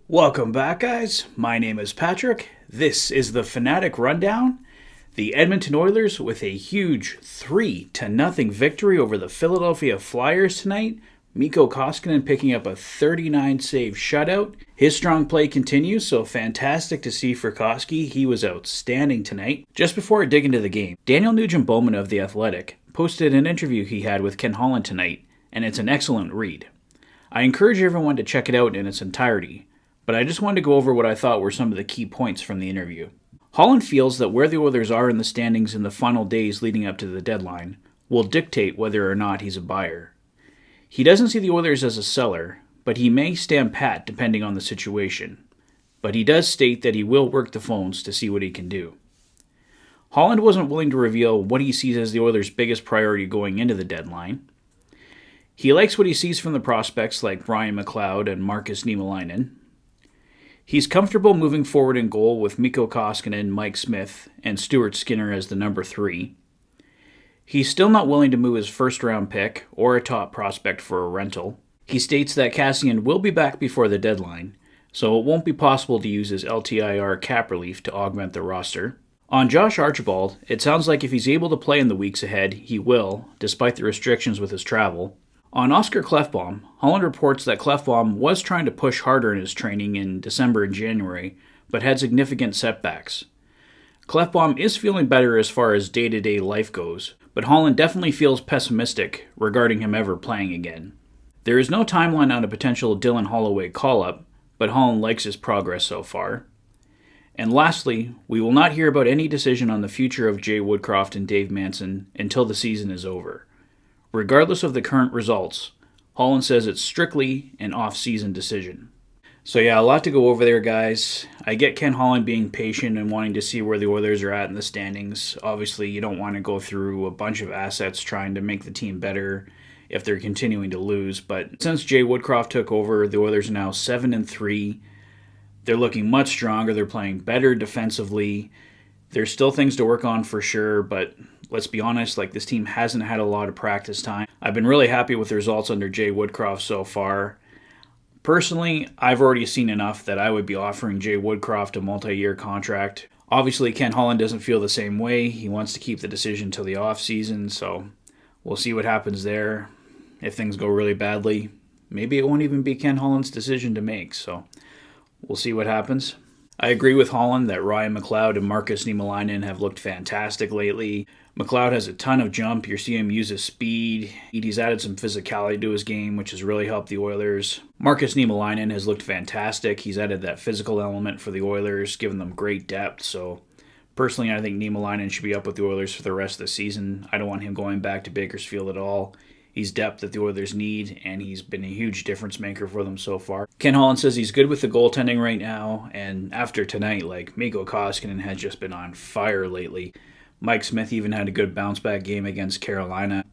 Welcome back, guys. My name is Patrick. This is the Fanatic Rundown. The Edmonton Oilers with a huge 3-0 victory over the Philadelphia Flyers tonight. Mikko Koskinen picking up a 39-save shutout. His strong play continues, so fantastic to see for Koski. He was outstanding tonight. Just before I dig into the game, Daniel Nugent-Bowman of The Athletic posted an interview he had with Ken Holland tonight, and it's an excellent read. I encourage everyone to check it out in its entirety, but I just wanted to go over what I thought were some of the key points from the interview. Holland feels that where the Oilers are in the standings in the final days leading up to the deadline will dictate whether or not he's a buyer. He doesn't see the Oilers as a seller, but he may stand pat depending on the situation. But he does state that he will work the phones to see what he can do. Holland wasn't willing to reveal what he sees as the Oilers' biggest priority going into the deadline. He likes what he sees from the prospects like Ryan McLeod and Marcus Niemelainen. He's comfortable moving forward in goal with Mikko Koskinen, Mike Smith, and Stuart Skinner as the number 3. He's still not willing to move his first-round pick or a top prospect for a rental. He states that Kassian will be back before the deadline, so it won't be possible to use his LTIR cap relief to augment the roster. On Josh Archibald, it sounds like if he's able to play in the weeks ahead, he will, despite the restrictions with his travel. On Oscar Klefbom, Holland reports that Klefbom was trying to push harder in his training in December and January, but had significant setbacks. Klefbom is feeling better as far as day-to-day life goes, but Holland definitely feels pessimistic regarding him ever playing again. There is no timeline on a potential Dylan Holloway call-up, but Holland likes his progress so far. And lastly, we will not hear about any decision on the future of Jay Woodcroft and Dave Manson until the season is over. Regardless of the current results, Holland says it's strictly an off-season decision. So yeah, a lot to go over there, guys. I get Ken Holland being patient and wanting to see where the Oilers are at in the standings. Obviously, you don't want to go through a bunch of assets trying to make the team better if they're continuing to lose. But since Jay Woodcroft took over, the Oilers are now 7-3. They're looking much stronger. They're playing better defensively. There's still things to work on for sure, but let's be honest, this team hasn't had a lot of practice time. I've been really happy with the results under Jay Woodcroft so far. Personally, I've already seen enough that I would be offering Jay Woodcroft a multi-year contract. Obviously, Ken Holland doesn't feel the same way. He wants to keep the decision till the off-season, so we'll see what happens there. If things go really badly, maybe it won't even be Ken Holland's decision to make, so we'll see what happens. I agree with Holland that Ryan McLeod and Marcus Niemelainen have looked fantastic lately. McLeod has a ton of jump. You're seeing him use his speed. He's added some physicality to his game, which has really helped the Oilers. Marcus Niemelainen has looked fantastic. He's added that physical element for the Oilers, giving them great depth. So personally, I think Niemelainen should be up with the Oilers for the rest of the season. I don't want him going back to Bakersfield at all. He's depth that the Oilers need, and he's been a huge difference maker for them so far. Ken Holland says he's good with the goaltending right now, and after tonight, Mikko Koskinen has just been on fire lately. Mike Smith even had a good bounce-back game against Carolina.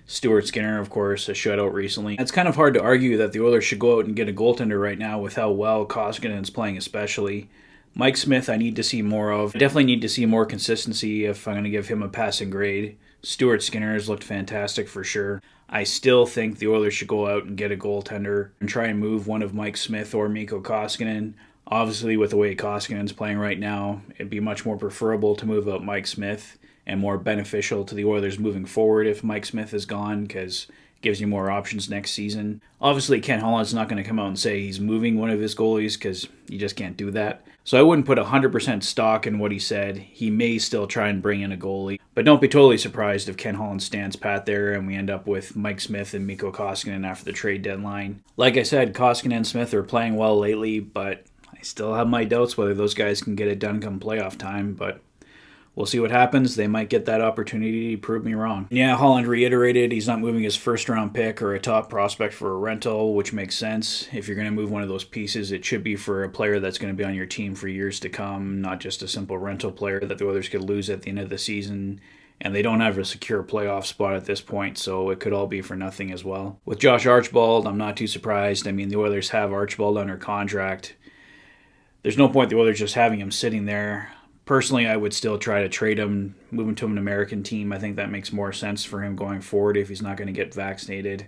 Stuart Skinner, of course, a shutout recently. It's kind of hard to argue that the Oilers should go out and get a goaltender right now with how well Koskinen is playing especially. Mike Smith I need to see more of. I definitely need to see more consistency if I'm going to give him a passing grade. Stuart Skinner has looked fantastic for sure. I still think the Oilers should go out and get a goaltender and try and move one of Mike Smith or Mikko Koskinen. Obviously, with the way Koskinen's playing right now, it'd be much more preferable to move out Mike Smith and more beneficial to the Oilers moving forward if Mike Smith is gone because it gives you more options next season. Obviously, Ken Holland's not going to come out and say he's moving one of his goalies because you just can't do that. So I wouldn't put 100% stock in what he said. He may still try and bring in a goalie. But don't be totally surprised if Ken Holland stands pat there and we end up with Mike Smith and Mikko Koskinen after the trade deadline. Like I said, Koskinen and Smith are playing well lately, but I still have my doubts whether those guys can get it done come playoff time. But we'll see what happens. They might get that opportunity to prove me wrong. Yeah, Holland reiterated he's not moving his first-round pick or a top prospect for a rental, which makes sense. If you're going to move one of those pieces, it should be for a player that's going to be on your team for years to come, not just a simple rental player that the Oilers could lose at the end of the season. And they don't have a secure playoff spot at this point, so it could all be for nothing as well. With Josh Archibald, I'm not too surprised. I mean, the Oilers have Archibald under contract. There's no point the Oilers just having him sitting there. Personally, I would still try to trade him, move him to an American team. I think that makes more sense for him going forward if he's not going to get vaccinated.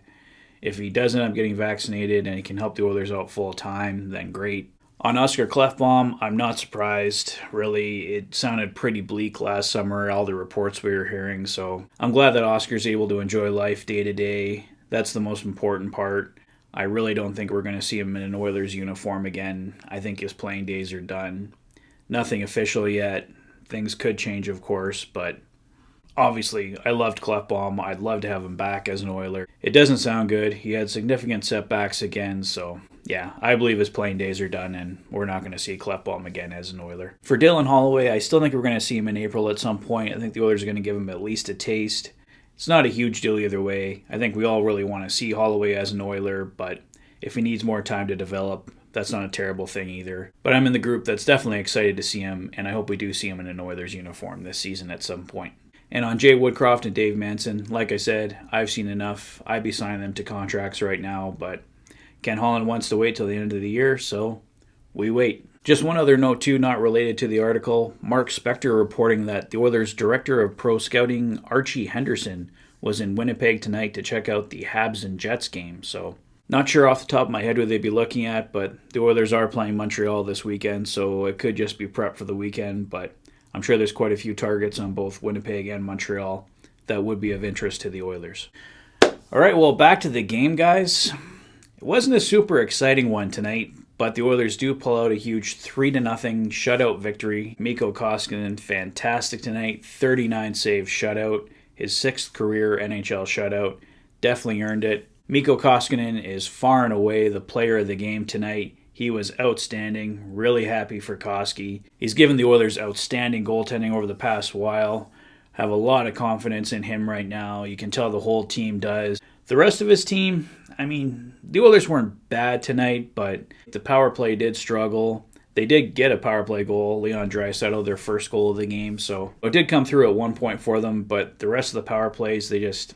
If he does end up getting vaccinated and he can help the Oilers out full time, then great. On Oscar Klefbom, I'm not surprised. Really, it sounded pretty bleak last summer, all the reports we were hearing. So I'm glad that Oscar's able to enjoy life day to day. That's the most important part. I really don't think we're going to see him in an Oilers uniform again. I think his playing days are done. Nothing official yet. Things could change, of course, but obviously, I loved Klefbom. I'd love to have him back as an Oiler. It doesn't sound good. He had significant setbacks again, so yeah, I believe his playing days are done, and we're not going to see Klefbom again as an Oiler. For Dylan Holloway, I still think we're going to see him in April at some point. I think the Oilers are going to give him at least a taste. It's not a huge deal either way. I think we all really want to see Holloway as an Oiler, but if he needs more time to develop, that's not a terrible thing either. But I'm in the group that's definitely excited to see him, and I hope we do see him in an Oilers uniform this season at some point. And on Jay Woodcroft and Dave Manson, like I said, I've seen enough. I'd be signing them to contracts right now, but Ken Holland wants to wait till the end of the year, so we wait. Just one other note, too, not related to the article. Mark Spector reporting that the Oilers' Director of Pro Scouting, Archie Henderson, was in Winnipeg tonight to check out the Habs and Jets game. So not sure off the top of my head who they'd be looking at, but the Oilers are playing Montreal this weekend, so it could just be prep for the weekend, but I'm sure there's quite a few targets on both Winnipeg and Montreal that would be of interest to the Oilers. All right, well, back to the game, guys. It wasn't a super exciting one tonight, but the Oilers do pull out a huge 3-0 shutout victory. Mikko Koskinen, fantastic tonight, 39 save shutout, his 6th career NHL shutout. Definitely earned it. Mikko Koskinen is far and away the player of the game tonight. He was outstanding. Really happy for Koski. He's given the Oilers outstanding goaltending over the past while. Have a lot of confidence in him right now. You can tell the whole team does. The rest of his team, the Oilers weren't bad tonight, but the power play did struggle. They did get a power play goal. Leon Draisaitl, their first goal of the game. So it did come through at one point for them, but the rest of the power plays, they just...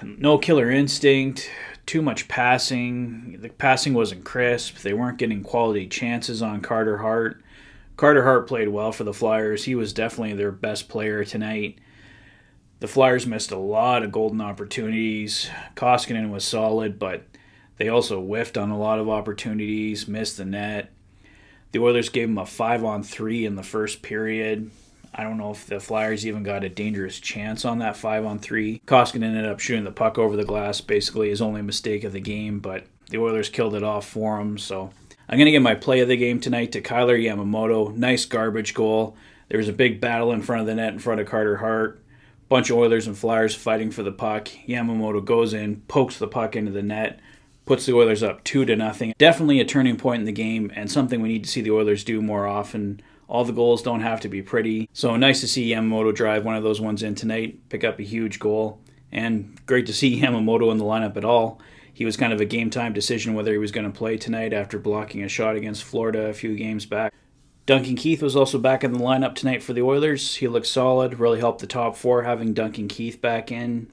no killer instinct. Too much passing. The passing wasn't crisp. They weren't getting quality chances on Carter Hart. Carter Hart played well for the Flyers. He was definitely their best player tonight. The Flyers missed a lot of golden opportunities. Koskinen was solid, but they also whiffed on a lot of opportunities, missed the net. The Oilers gave them a 5-on-3 in the first period. I don't know if the Flyers even got a dangerous chance on that 5-on-3. Koskinen ended up shooting the puck over the glass, basically his only mistake of the game, but the Oilers killed it off for him. So I'm going to give my play of the game tonight to Kyler Yamamoto. Nice garbage goal. There was a big battle in front of the net in front of Carter Hart. Bunch of Oilers and Flyers fighting for the puck. Yamamoto goes in, pokes the puck into the net, puts the Oilers up 2-0. Definitely a turning point in the game and something we need to see the Oilers do more often. All the goals don't have to be pretty. So nice to see Yamamoto drive one of those ones in tonight, pick up a huge goal. And great to see Yamamoto in the lineup at all. He was kind of a game-time decision whether he was going to play tonight after blocking a shot against Florida a few games back. Duncan Keith was also back in the lineup tonight for the Oilers. He looked solid, really helped the top four having Duncan Keith back in.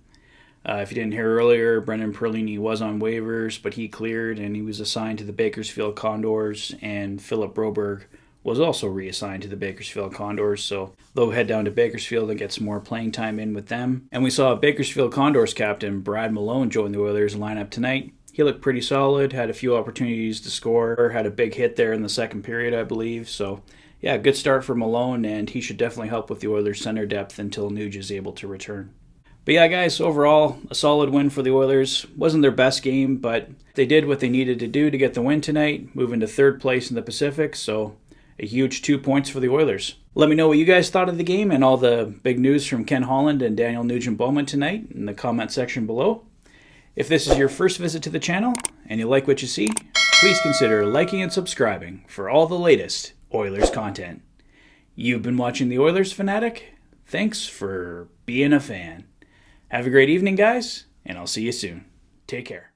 If you didn't hear earlier, Brendan Perlini was on waivers, but he cleared and he was assigned to the Bakersfield Condors, and Philip Broberg was also reassigned to the Bakersfield Condors, so they'll head down to Bakersfield and get some more playing time in with them. And we saw Bakersfield Condors captain Brad Malone join the Oilers lineup tonight. He looked pretty solid, had a few opportunities to score, had a big hit there in the second period, I believe. So, yeah, good start for Malone, and he should definitely help with the Oilers' center depth until Nuge is able to return. But yeah, guys, overall, a solid win for the Oilers. Wasn't their best game, but they did what they needed to do to get the win tonight, moving to third place in the Pacific, so a huge 2 points for the Oilers. Let me know what you guys thought of the game and all the big news from Ken Holland and Daniel Nugent-Bowman tonight in the comment section below. If this is your first visit to the channel and you like what you see, please consider liking and subscribing for all the latest Oilers content. You've been watching the Oilers Fanatic. Thanks for being a fan. Have a great evening, guys, and I'll see you soon. Take care.